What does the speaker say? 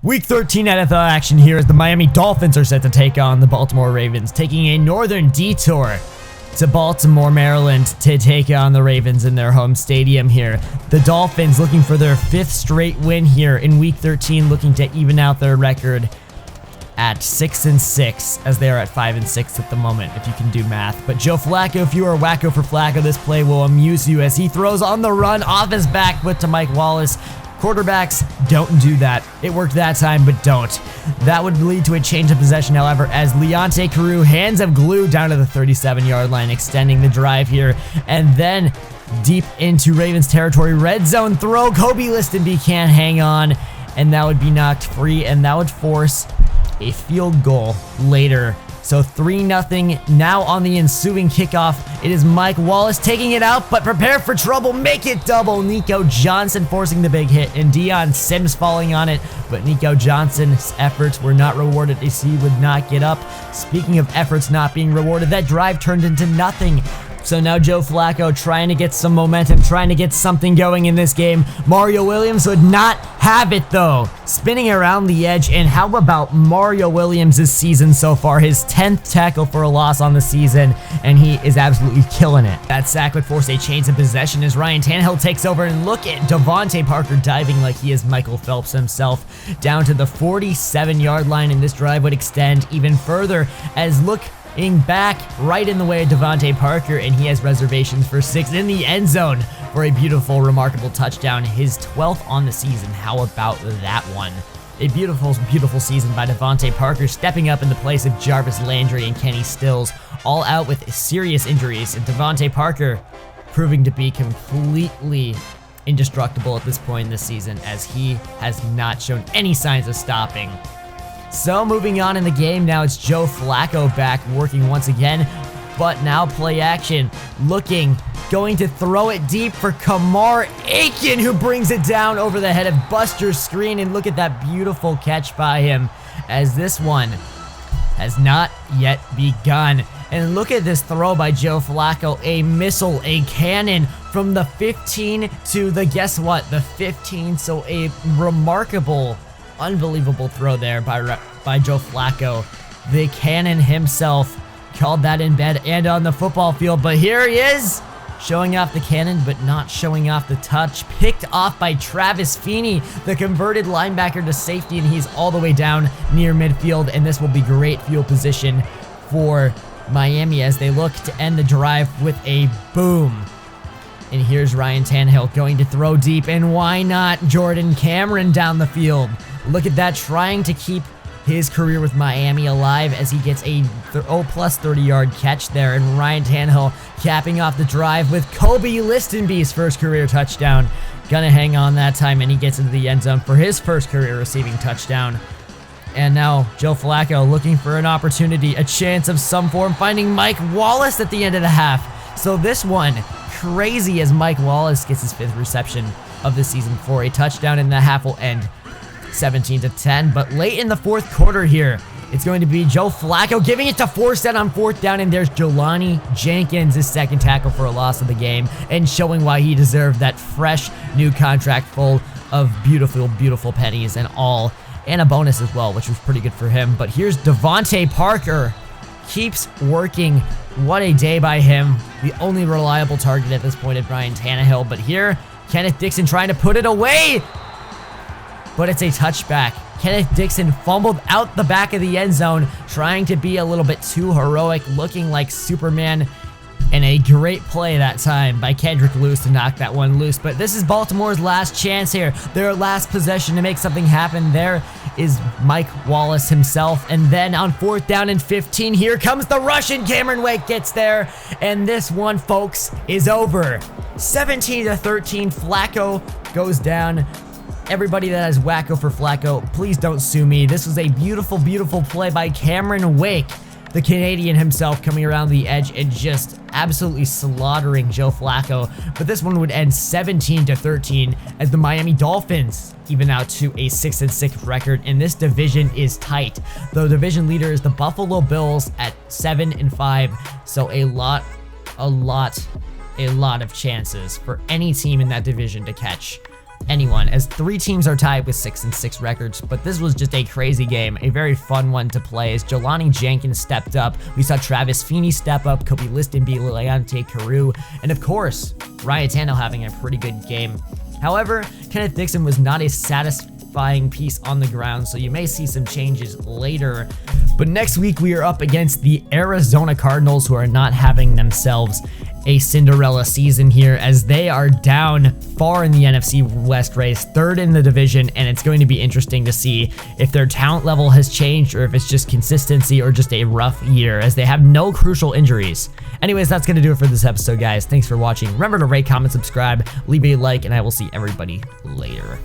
Week 13 NFL action here as the Miami Dolphins are set to take on the Baltimore Ravens, taking a northern detour to Baltimore, Maryland to take on the Ravens in their home stadium here. The Dolphins looking for their 5th straight win here in Week 13, looking to even out their record at 6-6 as they are at 5-6 at the moment, if you can do math. But Joe Flacco, if you are wacko for Flacco, this play will amuse you as he throws on the run off his back foot to Mike Wallace. Quarterbacks don't do that. It worked that time, but don't. That would lead to a change of possession, however, as Leonte Carroo, hands of glue down to the 37-yard line, extending the drive here. And then deep into Ravens territory, red zone throw. Kobe Listenby can't hang on, and that would be knocked free, and that would force a field goal later. So 3-0 now on the ensuing kickoff. It is Mike Wallace taking it out, but prepare for trouble. Make it double. Nico Johnson forcing the big hit, and Deion Sims falling on it. But Nico Johnson's efforts were not rewarded as he would not get up. Speaking of efforts not being rewarded, that drive turned into nothing. So now Joe Flacco trying to get some momentum, trying to get something going in this game. Mario Williams would not have it though, spinning around the edge. And how about Mario Williams' season so far? His 10th tackle for a loss on the season, and he is absolutely killing it. That sack would force a change of possession as Ryan Tannehill takes over, and look at Devontae Parker diving like he is Michael Phelps himself down to the 47-yard line, and this drive would extend even further as look back right in the way of Devontae Parker, and he has reservations for 6 in the end zone for a beautiful, remarkable touchdown, his 12th on the season. How about that one? A beautiful, beautiful season by Devontae Parker, stepping up in the place of Jarvis Landry and Kenny Stills, all out with serious injuries, and Devontae Parker proving to be completely indestructible at this point in the season as he has not shown any signs of stopping. So moving on in the game now, it's Joe Flacco back working once again, but now play action, going to throw it deep for Kamar Aiken, who brings it down over the head of Buster Screen, and look at that beautiful catch by him as this one has not yet begun. And look at this throw by Joe Flacco, a missile, a cannon from the 15 to the, guess what, the 15, so a remarkable, unbelievable throw there by Joe Flacco. The cannon himself called that in bed and on the football field, but here he is showing off the cannon but not showing off the touch. Picked off by Travis Feeney, the converted linebacker to safety, and he's all the way down near midfield, and this will be great field position for Miami as they look to end the drive with a boom. And here's Ryan Tannehill going to throw deep, and why not Jordan Cameron down the field? Look at that, trying to keep his career with Miami alive as he gets a plus 30-yard catch there, and Ryan Tannehill capping off the drive with Kobe Listenby's first career touchdown. Gonna hang on that time, and he gets into the end zone for his first career receiving touchdown. And now Joe Flacco looking for an opportunity, a chance of some form, finding Mike Wallace at the end of the half. So this one, crazy as Mike Wallace gets his 5th reception of the season for a touchdown, and the half will end 17-10, but late in the 4th quarter here, it's going to be Joe Flacco giving it to Forsett on 4th down, and there's Jelani Jenkins, his 2nd tackle for a loss of the game, and showing why he deserved that fresh new contract full of beautiful, beautiful pennies and all, and a bonus as well, which was pretty good for him. But here's Devontae Parker, keeps working. What a day by him. The only reliable target at this point at Ryan Tannehill, but here, Kenneth Dixon trying to put it away, but it's a touchback. Kenneth Dixon fumbled out the back of the end zone, trying to be a little bit too heroic, looking like Superman, and a great play that time by Kendrick Lewis to knock that one loose. But this is Baltimore's last chance here, their last possession to make something happen. There is Mike Wallace himself, and then on 4th down and 15, here comes the rush, and Cameron Wake gets there, and this one, folks, is over. 17-13, Flacco goes down. Everybody that has wacko for Flacco, please don't sue me. This was a beautiful, beautiful play by Cameron Wake, the Canadian himself, coming around the edge and just absolutely slaughtering Joe Flacco. But this one would end 17-13 as the Miami Dolphins even out to a 6-6 record, and this division is tight. The division leader is the Buffalo Bills at 7-5, so a lot of chances for any team in that division to catch anyone, as 3 teams are tied with 6-6 records. But this was just a crazy game, a very fun one to play, as Jelani Jenkins stepped up. We saw Travis Feeney step up, Kobe Liston beat Leonte Carew, and of course, Ryan Tannehill having a pretty good game. However, Kenneth Dixon was not a satisfying piece on the ground, so you may see some changes later. But next week, we are up against the Arizona Cardinals, who are not having themselves a Cinderella season here, as they are down far in the NFC West race, 3rd in the division, and it's going to be interesting to see if their talent level has changed or if it's just consistency or just a rough year, as they have no crucial injuries. Anyways, that's going to do it for this episode, guys. Thanks for watching. Remember to rate, comment, subscribe, leave a like, and I will see everybody later.